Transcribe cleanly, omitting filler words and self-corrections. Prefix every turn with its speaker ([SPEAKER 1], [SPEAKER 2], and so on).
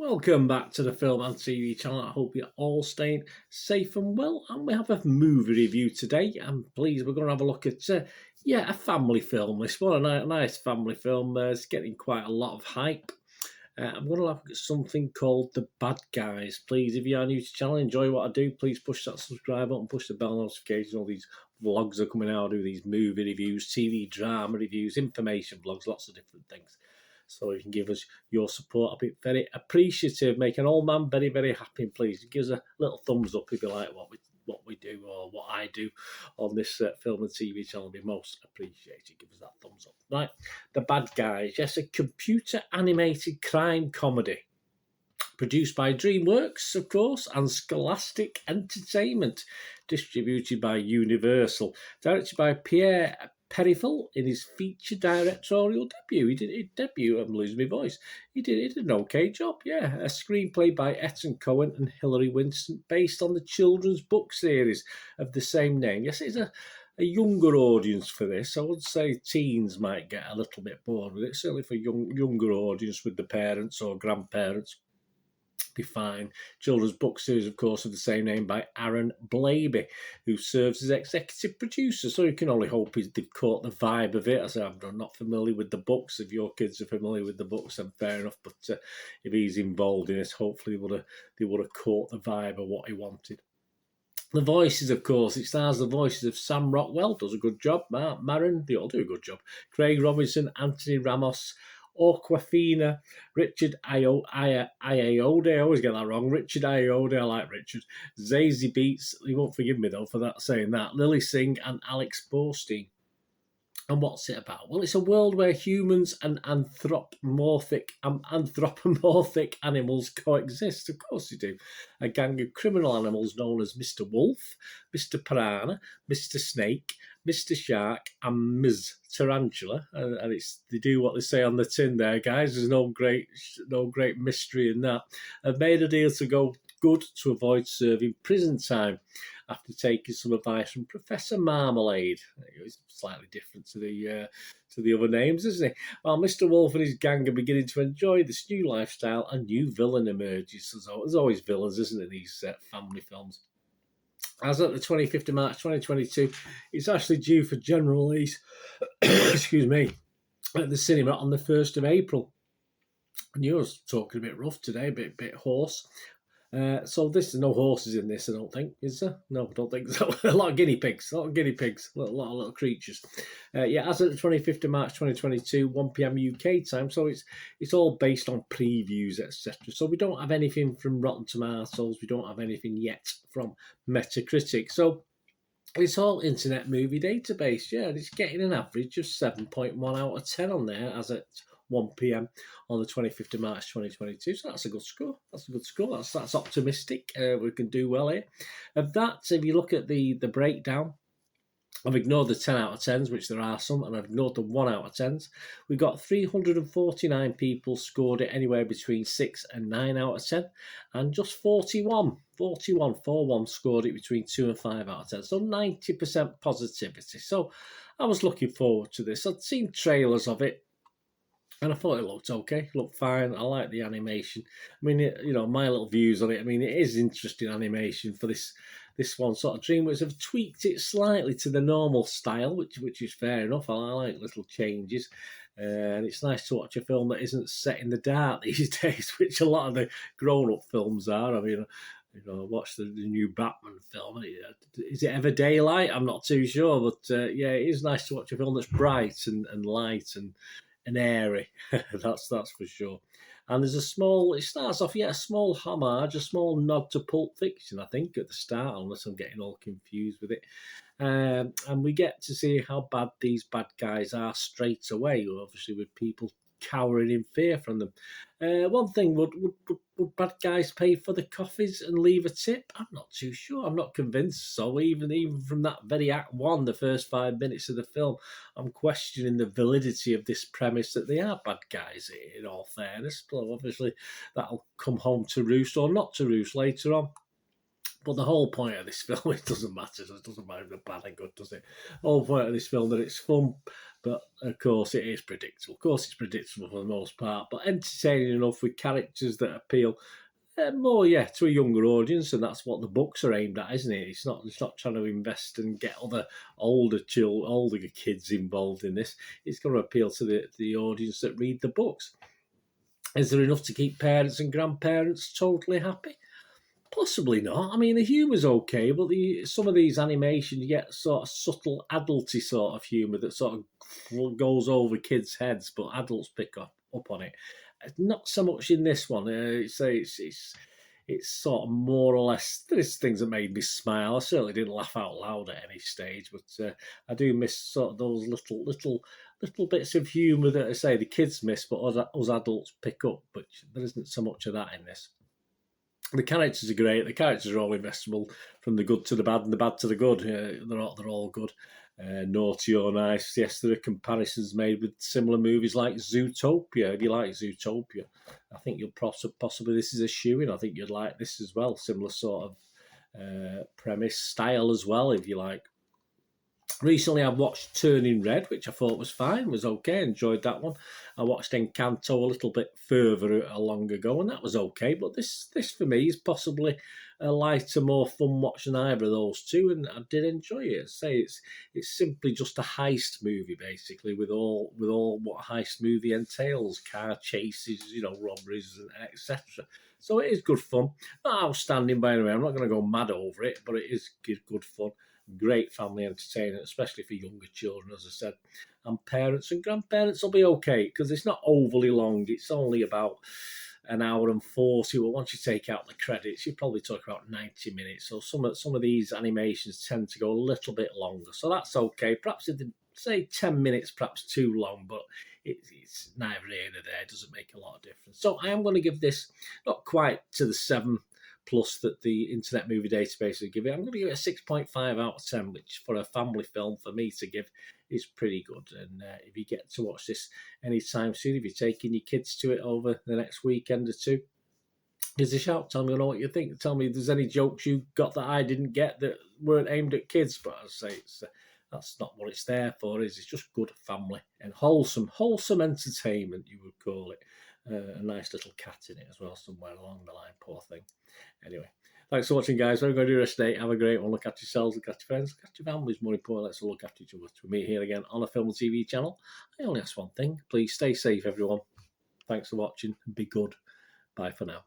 [SPEAKER 1] Welcome back to the Film and TV channel. I hope you're all staying safe and well. And we have a movie review today. I'm pleased we're going to have a look at, a family film. This one, a nice family film. It's getting quite a lot of hype. I'm going to look at something called The Bad Guys. Please, if you are new to the channel, enjoy what I do, please push that subscribe button, push the bell notification. All these vlogs are coming out. I do these movie reviews, TV drama reviews, information vlogs, lots of different things. So you can give us your support. I'll be very appreciative. Make an old man very, very happy. Please give us a little thumbs up if you like what we do or what I do on this film and TV channel. Be most appreciated. Give us that thumbs up. Right, The Bad Guys. Yes, a computer animated crime comedy. Produced by Dreamworks, of course, and Scholastic Entertainment. Distributed by Universal. Directed by Pierre Perifel in his feature directorial debut. He did his debut. I'm losing my voice. He did an okay job, yeah. A screenplay by Ethan Cohen and Hilary Winston, based on the children's book series of the same name. Yes, it's a younger audience for this. I would say teens might get a little bit bored with it. Certainly for younger audience with the parents or grandparents. Be fine. Children's book series, of course, of the same name by Aaron Blaby, who serves as executive producer. So you can only hope they've caught the vibe of it. As I'm not familiar with the books. If your kids are familiar with the books, then fair enough. But if he's involved in it, hopefully they would have caught the vibe of what he wanted. The voices, of course, it stars the voices of Sam Rockwell, does a good job. Mark Maron, they all do a good job. Craig Robinson, Anthony Ramos, Awkwafina, Richard Ayoade, I always get that wrong. Richard Ayoade, I like Richard. Zazie Beetz, he won't forgive me though for saying that. Lily Singh and Alex Borstein. And what's it about? Well, it's a world where humans and anthropomorphic animals coexist. Of course they do. A gang of criminal animals known as Mr. Wolf, Mr. Piranha, Mr. Snake, Mr. Shark, and Ms. Tarantula. And they do what they say on the tin there, guys. There's no great mystery in that. Have made a deal to go good to avoid serving prison time after taking some advice from Professor Marmalade. He's slightly different to the other names, isn't he? While Mr. Wolf and his gang are beginning to enjoy this new lifestyle, a new villain emerges. There's always villains, isn't it, in these family films? As at the 25th of March 2022, it's actually due for general release, excuse me, at the cinema on the 1st of April. And yours talking a bit rough today, a bit hoarse. So there's no horses in this, I don't think, is there? No, I don't think so. A lot of guinea pigs, a lot of little creatures. As of the 25th of March 2022, 1 p.m. UK time, so it's all based on previews, etc. So we don't have anything from Rotten Tomatoes, we don't have anything yet from Metacritic. So it's all Internet Movie Database, yeah, and it's getting an average of 7.1 out of 10 on there as at 1 p.m. on the 25th of March 2022. So that's a good score. That's optimistic. We can do well here. Of that, if you look at the breakdown, I've ignored the 10 out of 10s, which there are some, and I've ignored the 1 out of 10s. We've got 349 people scored it anywhere between 6 and 9 out of 10, and just 41 scored it between 2 and 5 out of 10. So 90% positivity. So I was looking forward to this. I'd seen trailers of it, and I thought it looked okay, looked fine. I like the animation. I mean, my little views on it. I mean, it is interesting animation for this one. Sort of Dreamworks have tweaked it slightly to the normal style, which is fair enough. I like little changes. And it's nice to watch a film that isn't set in the dark these days, which a lot of the grown-up films are. I mean, watch the new Batman film. Is it ever daylight? I'm not too sure, but it is nice to watch a film that's bright and light and airy. that's for sure. And there's it starts off, a small homage, a small nod to Pulp Fiction, I think, at the start, unless I'm getting all confused with it. And we get to see how bad these bad guys are straight away, obviously with people cowering in fear from them. One thing, would bad guys pay for the coffees and leave a tip? I'm not too sure. I'm not convinced. So even from that very Act 1, the first 5 minutes of the film, I'm questioning the validity of this premise that they are bad guys, in all fairness. But obviously, that'll come home to roost or not to roost later on. But the whole point of this film, it doesn't matter. It doesn't matter if they're bad or good, does it? The whole point of this film that it's fun, But of course, it is predictable. Of course, it's predictable for the most part, but entertaining enough with characters that appeal more, to a younger audience, and that's what the books are aimed at, isn't it? It's not trying to invest and get other older kids involved in this. It's going to appeal to the audience that read the books. Is there enough to keep parents and grandparents totally happy? Possibly not. I mean, the humour's okay, but some of these animations, you get sort of subtle adulty sort of humour that sort of goes over kids' heads, but adults pick up on it. Not so much in this one. It's sort of more or less. There's things that made me smile. I certainly didn't laugh out loud at any stage, but I do miss sort of those little bits of humour that I say the kids miss, but us adults pick up. But there isn't so much of that in this. The characters are great. The characters are all investable, from the good to the bad and the bad to the good. They're all good. Naughty or nice. Yes, there are comparisons made with similar movies like Zootopia. If you like Zootopia, I think you'll possibly this is a shoe-in. I think you'd like this as well. Similar sort of premise, style as well, if you like. Recently, I watched Turning Red, which I thought was fine, was okay, enjoyed that one. I watched Encanto a little bit further long ago, and that was okay. But this for me is possibly a lighter, more fun watch than either of those two, and I did enjoy it. It's simply just a heist movie, basically, with all what a heist movie entails: car chases, robberies, etc. So it is good fun. Not outstanding by any way. I'm not going to go mad over it, but it is good fun. Great family entertainment, especially for younger children, as I said. And parents and grandparents will be okay, because it's not overly long. It's only about an hour and 40, but once you take out the credits, you probably talk about 90 minutes. So some of these animations tend to go a little bit longer, so that's okay. Perhaps it did say 10 minutes, perhaps too long, but it's neither here nor there. It doesn't make a lot of difference. So I am going to give this not quite to the 7+ that the Internet Movie Database would give it. I'm going to give it a 6.5 out of 10, which for a family film for me to give is pretty good. And if you get to watch this anytime soon, if you're taking your kids to it over the next weekend or two, give us a shout. Tell me what you think. Tell me if there's any jokes you got that I didn't get that weren't aimed at kids. But I say that's not what it's there for. It's just good family and wholesome entertainment, you would call it. A nice little cat in it as well, somewhere along the line, poor thing. Anyway, thanks for watching, guys. What are we going to do the rest of the day? Have a great one. Look after yourselves, look after your friends, look after your families. More important, let's all look after each other. To meet here again on a film and TV channel, I only ask one thing. Please stay safe, everyone. Thanks for watching and be good. Bye for now.